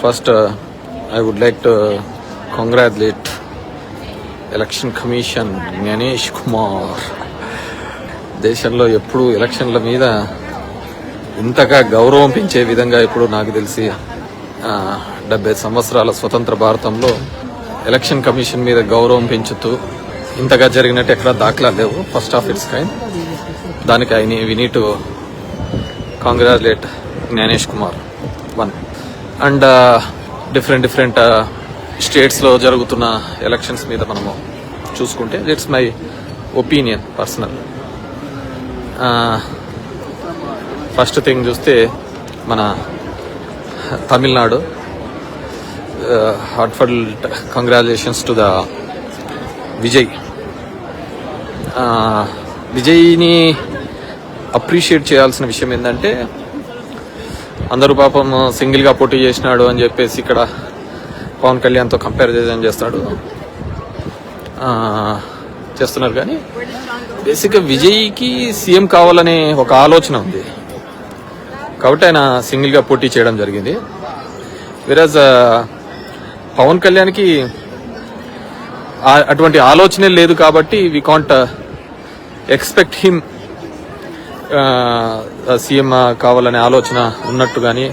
First, I would like to congratulate Election Commission Gyanesh Kumar. దేశంలో ఎప్పుడు ఎలక్షన్ల మీద ఇంతగా గౌరవం పెంచే విధంగా ఇప్పుడు నాకు తెలిసి 70 సంవత్సరాల స్వతంత్ర భారతంలో ఎలక్షన్ కమిషన్ మీద గౌరవం పెంచుతూ ఇంతగా జరిగినట్టు ఎక్కడ దాఖలా లేవు. First of its kind. దానికి we need to congratulate Gyanesh Kumar 1. And different స్టేట్స్లో జరుగుతున్న ఎలక్షన్స్ మీద మనము చూసుకుంటే it's my opinion personal. First thing చూస్తే మన Tamil Nadu, heartful congratulations to the విజయ్ని అప్రిషియేట్ చేయాల్సిన విషయం ఏంటంటే, అందరూ పాపం సింగిల్గా పోటీ చేసినాడు అని చెప్పేసి ఇక్కడ పవన్ కళ్యాణ్తో కంపారిజన్ చేస్తున్నారు. కానీ బేసిక్గా విజయ్కి సీఎం కావాలనే ఒక ఆలోచన ఉంది కాబట్టి ఆయన సింగిల్గా పోటీ చేయడం జరిగింది. వెరాజ్ పవన్ కళ్యాణ్కి అటువంటి ఆలోచనే లేదు కాబట్టి we can't expect him CM కావాలనే ఆలోచన ఉన్నట్టు కానీ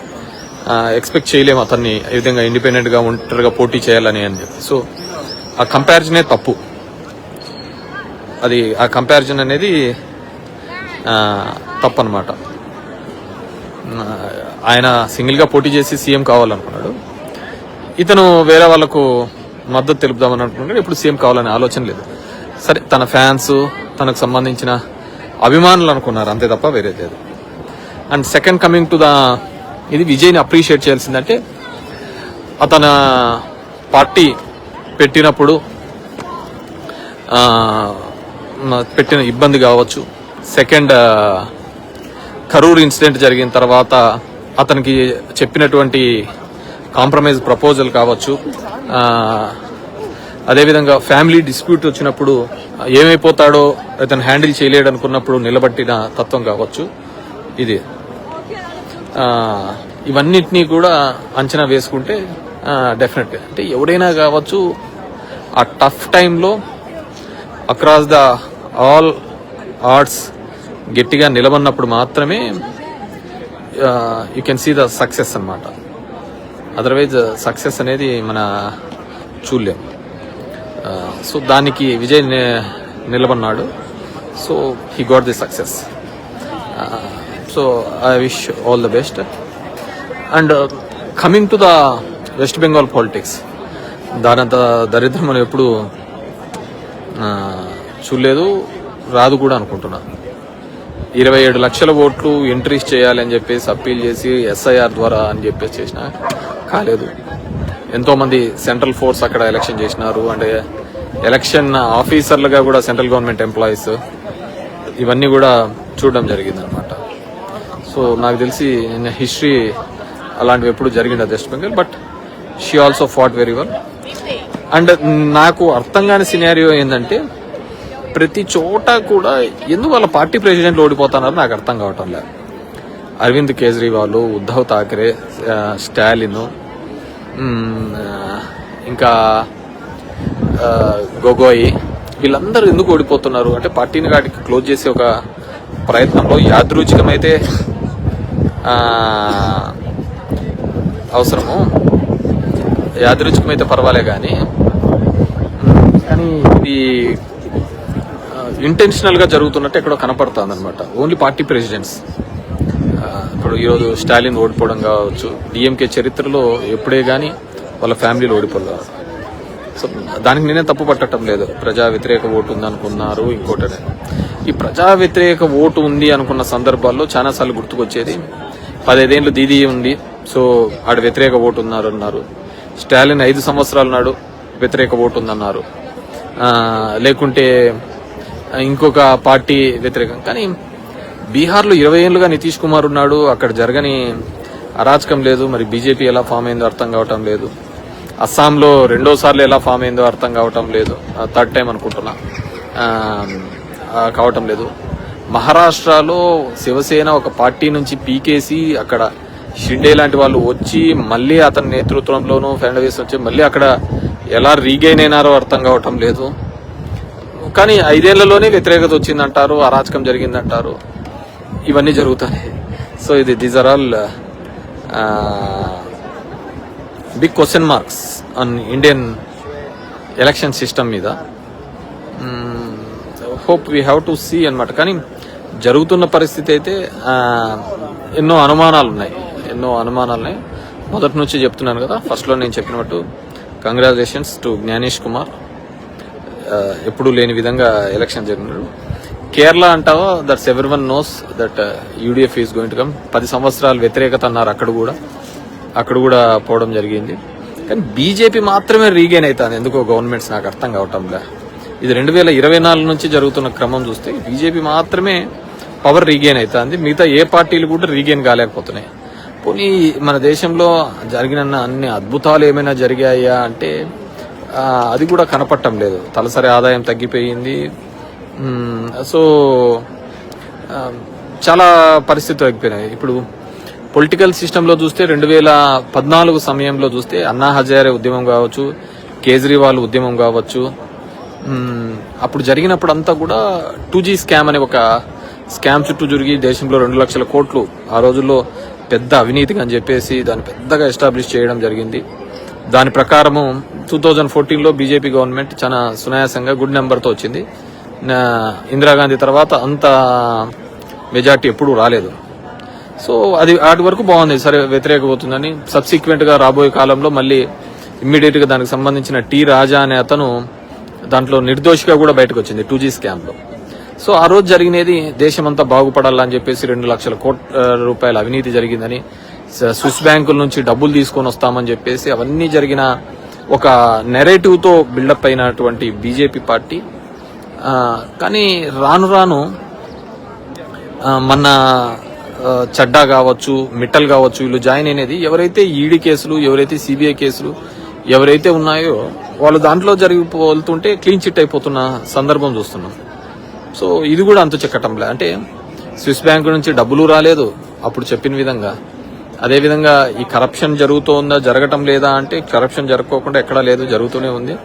ఎక్స్పెక్ట్ చేయలేము అతన్ని ఈ విధంగా ఇండిపెండెంట్గా ఒంటరిగా పోటీ చేయాలని అని చెప్పి. సో ఆ కంపారిజనే తప్పు. అది ఆ కంపారిజన్ అనేది తప్పు అనమాట. ఆయన సింగిల్గా పోటీ చేసి సీఎం కావాలనుకున్నాడు. ఇతను వేరే వాళ్ళకు మద్దతు తెలుపుదామని అనుకున్నాడు. ఇప్పుడు సీఎం కావాలనే ఆలోచన లేదు. సరే, తన ఫ్యాన్స్, తనకు సంబంధించిన అభిమానులు అనుకున్నారు, అంతే తప్ప వేరే లేదు. And second, coming to the ఇది విజయ్ని అప్రిషియేట్ చేయాల్సిందంటే, అతన పార్టీ పెట్టినప్పుడు పెట్టిన ఇబ్బంది కావచ్చు. సెకండ్, కరూర్ ఇన్సిడెంట్ జరిగిన తర్వాత అతనికి చెప్పినటువంటి కాంప్రమైజ్ ప్రపోజల్ కావచ్చు. అదేవిధంగా ఫ్యామిలీ డిస్ప్యూట్ వచ్చినప్పుడు ఏమైపోతాడో అతను హ్యాండిల్ చేయలేడు అనుకున్నప్పుడు నిలబట్టిన తత్వం కావచ్చు. ఇది ఇవన్నిటినీ కూడా అంచనా వేసుకుంటే డెఫినెట్గా అంటే ఎవడైనా కావచ్చు ఆ టఫ్ టైంలో అక్రాస్ ద ఆల్ ఆర్ట్స్ గట్టిగా నిలబడినప్పుడు మాత్రమే you can see the success అన్నమాట. అదర్వైజ్ సక్సెస్ అనేది మన చూడలేం. సో దానికి విజయ్ నిలబడినాడు. So he got the success. So I wish all the best. And coming to the West Bengal politics, దానంత దరిద్రం మనం ఎప్పుడు చూడలేదు, రాదు కూడా అనుకుంటున్నా. 27 లక్షల ఓట్లు ఎంట్రీస్ చేయాలి అని చెప్పేసి అప్పీల్ చేసి ఎస్ఐఆర్ ద్వారా అని చెప్పేసి చేసినా కాలేదు. ఎంతో మంది సెంట్రల్ ఫోర్స్ అక్కడ ఎలక్షన్ చేసినారు. అంటే ఎలక్షన్ ఆఫీసర్లుగా కూడా సెంట్రల్ గవర్నమెంట్ ఎంప్లాయీస్, ఇవన్నీ కూడా చూడడం జరిగింది అనమాట. సో నాకు తెలిసి హిస్టరీ అలాంటివి ఎప్పుడు జరిగింది West Bengal. But she also fought very well. And నాకు అర్థం కాని సినారియో ఏంటంటే, ప్రతి చోట కూడా ఎందుకు వాళ్ళ పార్టీ ప్రెసిడెంట్లు ఓడిపోతున్నారు నాకు అర్థం కావటం లేదు. అరవింద్ కేజ్రీవాల్, ఉద్ధవ్ ఠాక్రే, స్టాలిన్, ఇంకా గొగోయ్, వీళ్ళందరూ ఎందుకు ఓడిపోతున్నారు అంటే, పార్టీని వాటికి క్లోజ్ చేసే ఒక ప్రయత్నంలో యాదృచ్ఛికమైతే అవసరము, యాదృచ్ఛికమైతే పర్వాలే కానీ ఇది ఇంటెన్షనల్ గా జరుగుతున్నట్టు ఎక్కడో కనపడుతుంది అనమాట. Only party presidents. ఇప్పుడు ఈరోజు స్టాలిన్ ఓడిపోవడం కావచ్చు, డిఎంకే చరిత్రలో ఎప్పుడే కానీ వాళ్ళ ఫ్యామిలీలో ఓడిపోలేదు. సో దానికి నేనే తప్పు పట్టడం లేదు. ప్రజా వ్యతిరేక ఓటు ఉంది అనుకున్నారు. ఇంకోటి, ఈ ప్రజా వ్యతిరేక ఓటు ఉంది అనుకున్న సందర్భాల్లో చాలాసార్లు గుర్తుకొచ్చేది 15 ఏళ్ళు దీదీ ఉంది, సో ఆడ వ్యతిరేక ఓటు అన్నారు. స్టాలిన్ 5 సంవత్సరాల నాడు వ్యతిరేక ఓటు ఉందన్నారు. లేకుంటే ఇంకొక పార్టీ వ్యతిరేకం. కానీ బీహార్లో 20 ఏళ్లుగా నితీష్ కుమార్ ఉన్నాడు, అక్కడ జరగని అరాచకం లేదు. మరి బీజేపీ ఎలా ఫామ్ అయిందో అర్థం కావటం లేదు. అస్సాంలో 2వ సార్లు ఎలా ఫామ్ అయిందో అర్థం కావటం లేదు. 3rd టైం అనుకుంటున్నా కావటం లేదు. మహారాష్ట్రలో శివసేన ఒక పార్టీ నుంచి పీకేసి అక్కడ షిండే లాంటి వాళ్ళు వచ్చి మళ్ళీ అతని నేతృత్వంలోనూ ఫెర్నాండెస్ వచ్చి మళ్ళీ అక్కడ ఎలా రీగైన్ అయినారో అర్థం కావటం లేదు. కానీ 5 ఏళ్లలోనే వ్యతిరేకత వచ్చిందంటారు, అరాచకం జరిగిందంటారు, ఇవన్నీ జరుగుతాయి. So these are all big question marks on Indian election system మీద. Hope we have to see అన్నమాట. కానీ జరుగుతున్న పరిస్థితి అయితే ఎన్నో అనుమానాలు ఉన్నాయి. మొదటి నుంచి చెప్తున్నాను కదా, ఫస్ట్లో నేను చెప్పినట్టు కంగ్రాచులేషన్స్ టు జ్ఞానేష్ కుమార్. ఎప్పుడూ లేని విధంగా ఎలక్షన్ జరిగినారు. కేరళ అంటావా, that's everyone knows that UDF is going to come. 10 సంవత్సరాలు వ్యతిరేకత అన్నారు, అక్కడ కూడా పోవడం జరిగింది. కానీ బీజేపీ మాత్రమే రీగైన్ అవుతుంది ఎందుకో గవర్నమెంట్స్, నాకు అర్థం కావటంలే. ఇది 2024 నుంచి జరుగుతున్న క్రమం చూస్తే బీజేపీ మాత్రమే పవర్ రీగైన్ అవుతుంది, మిగతా ఏ పార్టీలు కూడా రీగైన్ కాలేకపోతున్నాయి. పోనీ మన దేశంలో జరిగిన అన్ని అద్భుతాలు ఏమైనా జరిగాయా అంటే అది కూడా కనపడటం లేదు. తలసరి ఆదాయం తగ్గిపోయింది. సో చాలా పరిస్థితులు తగ్గిపోయినాయి. ఇప్పుడు పొలిటికల్ సిస్టంలో చూస్తే 2014 సమయంలో చూస్తే అన్నా హజారే ఉద్యమం కావచ్చు, కేజ్రీవాల్ ఉద్యమం కావచ్చు, అప్పుడు జరిగినప్పుడు అంతా కూడా 2G స్కామ్ అనే ఒక స్కామ్ చుట్టూ జరిగి దేశంలో 2 లక్షల కోట్లు ఆ రోజుల్లో పెద్ద అవినీతిగా అని చెప్పేసి దాన్ని పెద్దగా ఎస్టాబ్లిష్ చేయడం జరిగింది. దాని ప్రకారము 2014లో బీజేపీ గవర్నమెంట్ చాలా సునాయాసంగా గుడ్ నెంబర్తో వచ్చింది. ఇందిరాగాంధీ తర్వాత అంత మెజార్టీ ఎప్పుడూ రాలేదు. సో అది వాటి వరకు బాగుంది, సరే వ్యతిరేకపోతుందని. సబ్సిక్వెంట్ గా రాబోయే కాలంలో మళ్ళీ ఇమ్మీడియట్ గా దానికి సంబంధించిన టీ రాజా అనే అతను దాంట్లో నిర్దోషిగా కూడా బయటకు వచ్చింది 2G స్కామ్ లో. సో ఆ రోజు జరిగినది దేశమంతా బాగుపడాలని చెప్పేసి 2 లక్షల కోట్ల రూపాయల అవినీతి జరిగిందని, స్విస్ బ్యాంకుల నుంచి డబ్బులు తీసుకొని వస్తామని చెప్పేసి అవన్నీ జరిగిన ఒక నెరేటివ్ తో బిల్డప్ అయినటువంటి బీజేపీ పార్టీ. కానీ రాను మన చడ్డా కావచ్చు, మిట్టల్ కావచ్చు, వీళ్ళు జాయిన్ అయినది ఎవరైతే ఈడీ కేసులు, ఎవరైతే సిబిఐ కేసులు ఎవరైతే ఉన్నాయో వాళ్ళు దాంట్లో జరిగిపోతుంటే క్లీన్ చిట్ అయిపోతున్న సందర్భం చూస్తున్నాం. సో ఇది కూడా అంతు చెక్కటంలే. అంటే స్విస్ బ్యాంక్ నుంచి డబ్బులు రాలేదు అప్పుడు చెప్పిన విధంగా. అదేవిధంగా ఈ కరప్షన్ జరుగుతోందా, జరగటం లేదా అంటే కరప్షన్ జరగకోకుండా ఎక్కడా లేదు, జరుగుతూనే ఉంది.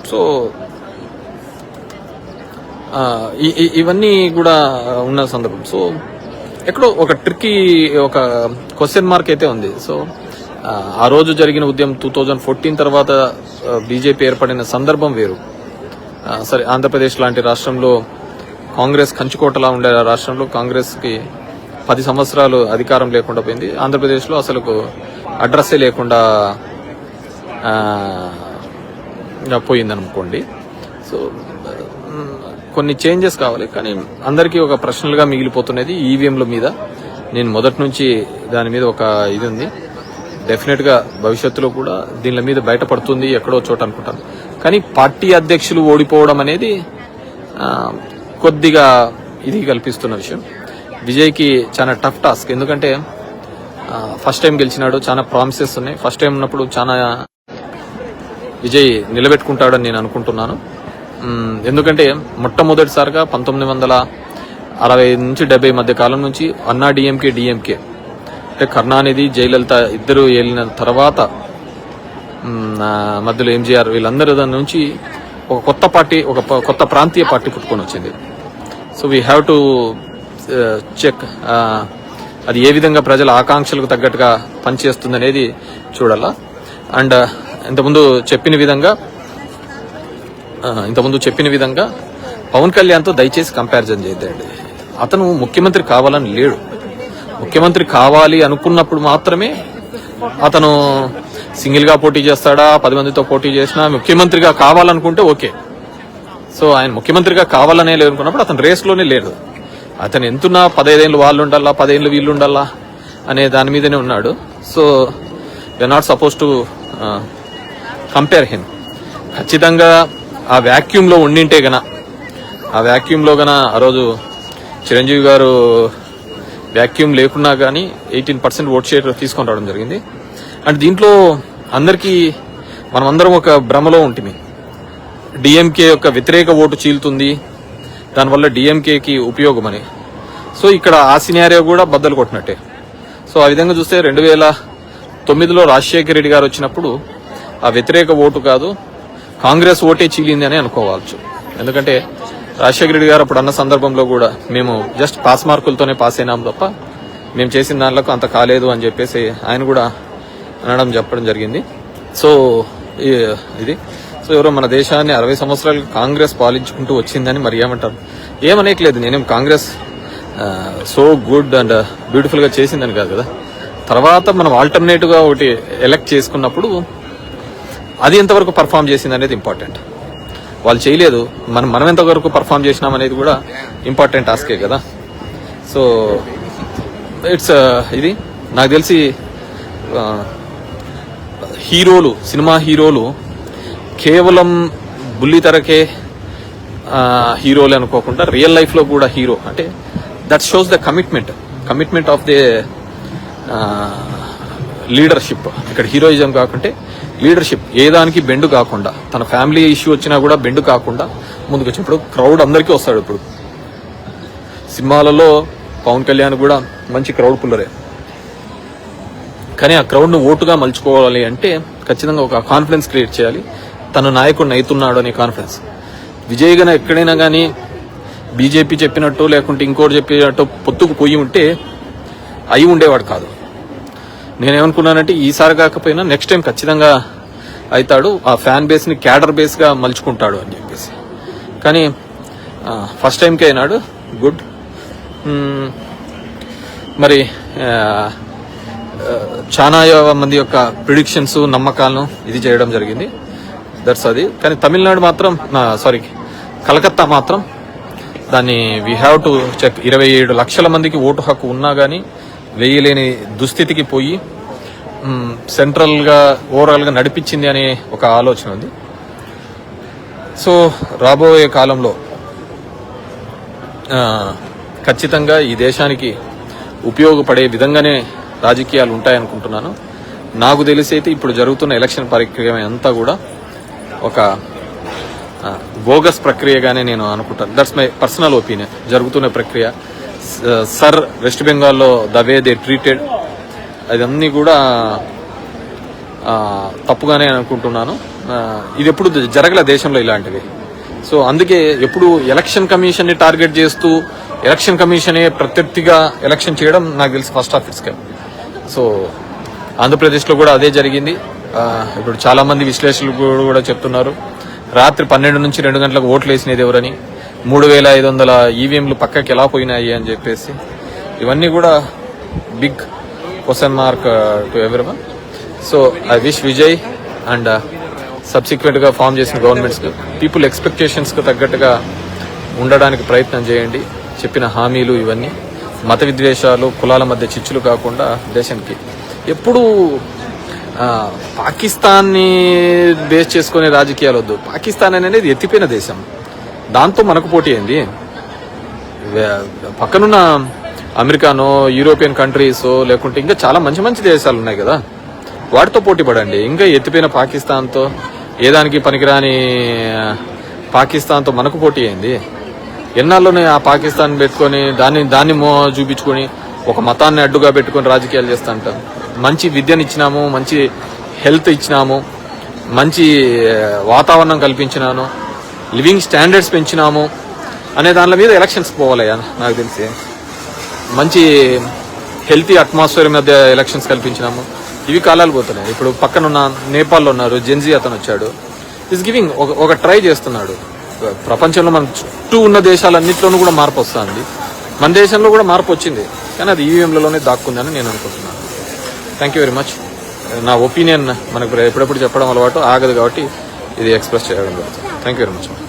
సో ఇవన్నీ కూడా ఉన్న సందర్భం. సో ఎక్కడో ఒక ట్రిక్కీ ఒక క్వశ్చన్ మార్క్ అయితే ఉంది. సో ఆ రోజు జరిగిన ఉద్యమం 2014 తర్వాత బీజేపీ ఏర్పడిన సందర్భం వేరు. సరే, ఆంధ్రప్రదేశ్ లాంటి రాష్ట్రంలో కాంగ్రెస్ కంచుకోటలా ఉండే రాష్ట్రంలో కాంగ్రెస్ కి 10 సంవత్సరాలు అధికారం లేకుండా పోయింది. ఆంధ్రప్రదేశ్లో అసలు అడ్రస్సే లేకుండా పోయిందనుకోండి. సో కొన్ని చేంజెస్ కావాలి. కానీ అందరికీ ఒక ప్రశ్నలుగా మిగిలిపోతున్నది ఈవీఎంల మీద. నేను మొదటి నుంచి దాని మీద ఒక ఇది ఉంది. డెఫినెట్ గా భవిష్యత్తులో కూడా దీని మీద బయటపడుతుంది ఎక్కడో చోట అనుకుంటాను. కానీ పార్టీ అధ్యక్షులు ఓడిపోవడం అనేది కొద్దిగా ఇది కల్పిస్తున్న విషయం. విజయ్కి చాలా టఫ్ టాస్క్. ఎందుకంటే ఫస్ట్ టైం గెలిచినాడు, చాలా ప్రామిసెస్ ఉన్నాయి. ఫస్ట్ టైం ఉన్నప్పుడు చాలా విజయ్ నిలబెట్టుకుంటాడని నేను అనుకుంటున్నాను. ఎందుకంటే మొట్టమొదటిసారిగా 1960 నుంచి 70 మధ్య కాలం నుంచి అన్నా డిఎంకే అంటే కరుణానిధి, జయలలిత ఇద్దరు ఏలిన తర్వాత మధ్యలో ఎంజీఆర్ వీళ్ళందరి దాని నుంచి ఒక కొత్త పార్టీ, ఒక కొత్త ప్రాంతీయ పార్టీ పుట్టుకొని వచ్చింది. So we have to check అది ఏ విధంగా ప్రజల ఆకాంక్షలకు తగ్గట్టుగా పనిచేస్తుంది అనేది చూడాలా. అండ్ ఇంతకుముందు చెప్పిన విధంగా పవన్ కళ్యాణ్తో దయచేసి కంపారిజన్ చేయద్దండి. అతను ముఖ్యమంత్రి కావాలని లేడు. ముఖ్యమంత్రి కావాలి అనుకున్నప్పుడు మాత్రమే అతను సింగిల్ గా పోటీ చేస్తాడా, 10 మందితో పోటీ చేసినా ముఖ్యమంత్రిగా కావాలనుకుంటే ఓకే. సో ఆయన ముఖ్యమంత్రిగా కావాలనే లేదనుకున్నప్పుడు అతను రేస్ లోనే లేడు. అతను ఎంతున్నా 15 ఏళ్ళు వాళ్ళు ఉండాలా, 10 ఏళ్ళు వీళ్ళు ఉండాలా అనే దాని మీదనే ఉన్నాడు. So we not suppose to compare him. ఖచ్చితంగా ఆ వ్యాక్యూమ్ లో ఉండింటే గన, ఆ రోజు చిరంజీవి గారు వ్యాక్యూమ్ లేకున్నా కానీ 18% ఓట్ షేర్ తీసుకొని రావడం జరిగింది. అండ్ దీంట్లో అందరికీ మనమందరం ఒక భ్రమలో ఉంటుంది. డిఎంకే యొక్క వ్యతిరేక ఓటు చీలుతుంది, దానివల్ల డిఎంకేకి ఉపయోగమని. సో ఇక్కడ ఆ సినారియో కూడా బద్దలు కొట్టినట్టే. సో ఆ విధంగా చూస్తే 2009లో రాజశేఖర రెడ్డి గారు వచ్చినప్పుడు ఆ వ్యతిరేక ఓటు కాదు, కాంగ్రెస్ ఓటే చీలింది అని అనుకోవచ్చు. ఎందుకంటే రాజశేఖర రెడ్డి గారు అప్పుడు అన్న సందర్భంలో కూడా మేము జస్ట్ పాస్ మార్కులతోనే పాస్ అయినాం తప్ప మేము చేసిన దానిలో అంత కాలేదు అని చెప్పేసి ఆయన కూడా చెప్పడం జరిగింది. సో ఇది ఎవరో మన దేశాన్ని 60 సంవత్సరాలు కాంగ్రెస్ పాలించుకుంటూ వచ్చిందని మరి ఏమంటారు? ఏమనేయట్లేదు, నేనేం Congress so good and beautiful గా చేసిందని కాదు కదా. తర్వాత మనం ఆల్టర్నేటివ్ గా ఒకటి ఎలక్ట్ చేసుకున్నప్పుడు అది ఎంతవరకు పర్ఫామ్ చేసింది అనేది ఇంపార్టెంట్. వాళ్ళు చేయలేదు, మనం ఎంతవరకు పర్ఫామ్ చేసినాం అనేది కూడా ఇంపార్టెంట్ టాస్కే కదా. సో ఇట్స్ ఇది నాకు తెలిసి హీరోలు, సినిమా హీరోలు కేవలం బుల్లితెరకే హీరోలు అనుకోకుండా రియల్ లైఫ్ లో కూడా హీరో అంటే that shows the commitment of the leadership. ఇక్కడ హీరోయిజం కాకుంటే లీడర్షిప్, ఏ దానికి బెండు కాకుండా, తన ఫ్యామిలీ ఇష్యూ వచ్చినా కూడా బెండు కాకుండా ముందుకు వచ్చినప్పుడు క్రౌడ్ అందరికీ వస్తాడు. ఇప్పుడు సినిమాలలో పవన్ కళ్యాణ్ కూడా మంచి క్రౌడ్ పుల్లరే, కానీ ఆ క్రౌడ్ ను ఓటుగా మలుచుకోవాలి అంటే ఖచ్చితంగా ఒక కాన్ఫిడెన్స్ క్రియేట్ చేయాలి. తన నాయకుడిని అవుతున్నాడు అనే కాన్ఫిడెన్స్. విజయ్ గారు ఎక్కడైనా కానీ బీజేపీ చెప్పినట్టు లేకుంటే ఇంకోటి చెప్పినట్టు పొత్తుకు పోయి ఉంటే అయి ఉండేవాడు కాదు. నేనేమనుకున్నానంటే ఈసారి కాకపోయినా నెక్స్ట్ టైం ఖచ్చితంగా అవుతాడు, ఆ ఫ్యాన్ బేస్ ని క్యాడర్ బేస్ గా మలుచుకుంటాడు అని చెప్పేసి. కానీ ఫస్ట్ టైంకే అయినాడు, గుడ్. మరి చాలా మంది యొక్క ప్రిడిక్షన్స్, నమ్మకాలను ఇది చేయడం జరిగింది, దట్స్ అది. కానీ తమిళనాడు మాత్రం కలకత్తా మాత్రం దాన్ని వీ హ్యావ్ టు చెక్. 27 లక్షల మందికి ఓటు హక్కు ఉన్నా గానీ వేయలేని దుస్థితికి పోయి సెంట్రల్ గా ఓవరాల్ గా నడిపించింది అనే ఒక ఆలోచన ఉంది. సో రాబోయే కాలంలో ఖచ్చితంగా ఈ దేశానికి ఉపయోగపడే విధంగానే రాజకీయాలు ఉంటాయనుకుంటున్నాను. నాకు తెలిసి అయితే ఇప్పుడు జరుగుతున్న ఎలక్షన్ ప్రక్రియ అంతా కూడా ఒక బోగస్ ప్రక్రియగానే నేను అనుకుంటాను. That's my personal opinion. జరుగుతున్న ప్రక్రియ సర్ వెస్ట్ బెంగాల్లో ద వే దే ట్రీటెడ్ అదన్నీ కూడా తప్పుగానే అనుకుంటున్నాను. ఇది ఎప్పుడు జరగలే దేశంలో ఇలాంటివి. సో అందుకే ఎప్పుడు ఎలక్షన్ కమిషన్ ని టార్గెట్ చేస్తూ ఎలక్షన్ కమిషనే ప్రత్యర్థిగా ఎలక్షన్ చేయడం నాకు తెలిసి first of it's. So Andhra Pradesh లో కూడా అదే జరిగింది. ఇప్పుడు చాలా మంది విశ్లేషకులు కూడా చెప్తున్నారు రాత్రి 12 నుంచి 2 గంటలకు ఓట్లు వేసినది ఎవరని, 3500 ఈవీఎంలు పక్కకి ఎలా పోయినాయి అని చెప్పేసి. ఇవన్నీ కూడా big question mark to everyone. So I wish Vijay and subsequent గా ఫామ్ చేసిన గవర్నమెంట్స్ పీపుల్ ఎక్స్పెక్టేషన్స్ కు తగ్గట్టుగా ఉండడానికి ప్రయత్నం చేయండి. చెప్పిన హామీలు ఇవన్నీ మత విద్వేషాలు, కులాల మధ్య చిచ్చులు కాకుండా దేశానికి ఎప్పుడు పాకిస్తాన్ ని బేస్ చేసుకునే రాజకీయాలు వద్దు. పాకిస్తాన్ అనేది ఎత్తిపోయిన దేశం, దాంతో మనకు పోటీ అయింది. పక్కనున్న అమెరికానో, యూరోపియన్ కంట్రీస్ లేకుంటే ఇంకా చాలా మంచి మంచి దేశాలు ఉన్నాయి కదా, వాటితో పోటీ పడండి. ఇంకా ఎత్తిపోయిన పాకిస్తాన్తో, ఏదానికి పనికిరాని పాకిస్తాన్తో మనకు పోటీ అయింది. ఎన్నాళ్ళలోనే ఆ పాకిస్తాన్ పెట్టుకొని దాన్ని చూపించుకొని ఒక మతాన్ని అడ్డుగా పెట్టుకొని రాజకీయాలు చేస్తా అంటారు. మంచి విద్యనిచ్చినాము, మంచి హెల్త్ ఇచ్చినాము, మంచి వాతావరణం కల్పించినాను, లివింగ్ స్టాండర్డ్స్ పెంచినాము అనే దాని మీద ఎలక్షన్స్ పోవాలయ్యా. నాకు తెలిసి మంచి హెల్తీ అట్మాస్ఫియర్ మధ్య ఎలక్షన్స్ కల్పించినాము. ఇవి కాలాలు పోతున్నాయి. ఇప్పుడు పక్కనున్న నేపాల్లో ఉన్నారు, జెన్జీ అతను వచ్చాడు, ఈస్ గివింగ్ ఒక ట్రై చేస్తున్నాడు. ప్రపంచంలో మన చుట్టూ ఉన్న దేశాలన్నింటిలోనూ కూడా మార్పు వస్తుంది. మన దేశంలో కూడా మార్పు వచ్చింది, కానీ అది ఈవీఎంలలోనే దాక్కుందని నేను అనుకుంటున్నాను. Thank you very much. నా ఒపీనియన్ మనకు ఎప్పుడెప్పుడు చెప్పడం అలవాటు ఆగదు కాబట్టి ఇది ఎక్స్ప్రెస్ చేయడం జరుగుతుంది. Thank you very much.